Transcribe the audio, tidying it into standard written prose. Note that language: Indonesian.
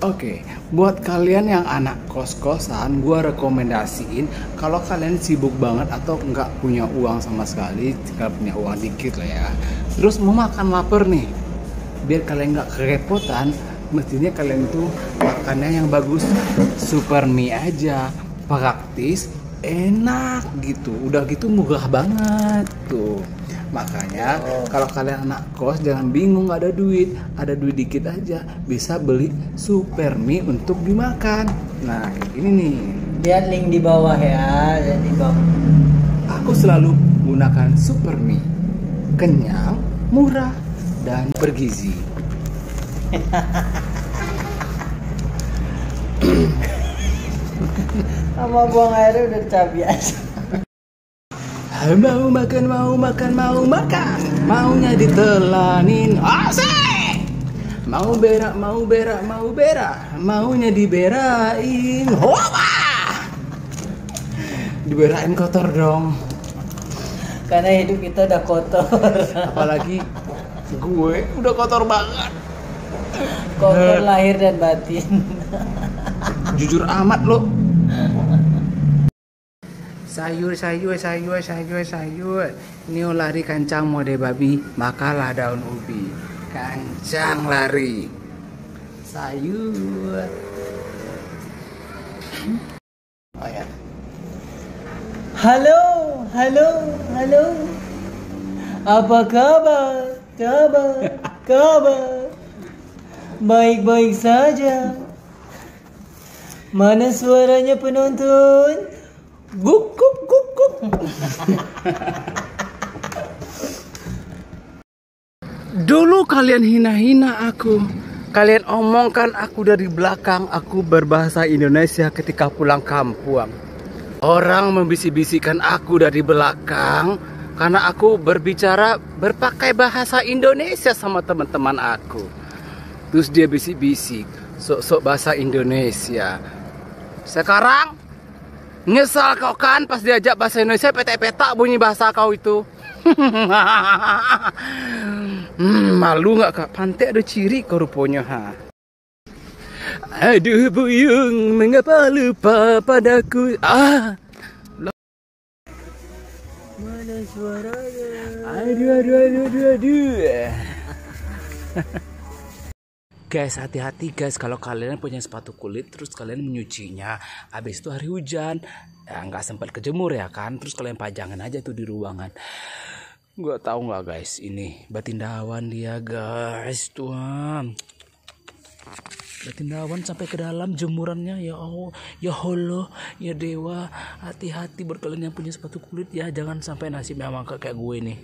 Oke, buat kalian yang anak kos-kosan, gue rekomendasiin kalau kalian sibuk banget atau nggak punya uang sama sekali, tinggal punya uang dikit lah ya. Terus mau makan lapar nih, biar kalian nggak kerepotan, mestinya kalian tuh makannya yang bagus, super mie aja, praktis, enak gitu. Udah gitu murah banget tuh. Makanya kalau kalian anak kos jangan bingung ada duit dikit aja bisa beli super mie untuk dimakan. Nah ini nih. Lihat link di bawah ya, lihat di bawah. Aku selalu gunakan super mie, kenyang, murah, dan bergizi. Sama buang airnya udah terbiasa. Mau makan, maunya ditelanin. Asik! Mau berak, maunya diberain. Hopa! Diberain kotor dong. Karena hidup kita udah kotor. Apalagi gue udah kotor banget. Kotor lahir dan batin. Jujur amat lo. Sayur. Ini lari kancang mode babi, makalah daun ubi. Kancang lari. Sayur. Oh ya. Halo. Apa kabar? Kabar. Baik-baik saja. Mana suaranya penonton? Guk. Dulu kalian hina-hina aku. Kalian omongkan aku dari belakang. Aku berbahasa Indonesia ketika pulang kampung. Orang membisik-bisikkan aku dari belakang karena aku berpakai bahasa Indonesia sama teman-teman aku. Terus dia bisik-bisik, sok-sok bahasa Indonesia. Sekarang nyesal kau kan pas diajak bahasa Indonesia petak-petak bunyi bahasa kau itu. Malu nggak kak? Pantai ada ciri kau rupanya ha. Aduh buyung, mengapa lupa padaku? Mana suaranya? Aduh. Guys, hati-hati guys kalau kalian punya sepatu kulit terus kalian menyucinya habis itu hari hujan ya nggak sempat kejemur ya kan, terus kalian pajangin aja tuh di ruangan. Gua tahu nggak guys, ini batindawan dia guys tuh. Batindawan sampai ke dalam jemurannya, ya Allah, ya dewa. Hati-hati buat kalian yang punya sepatu kulit ya, jangan sampai nasibnya mangkak kayak gue nih.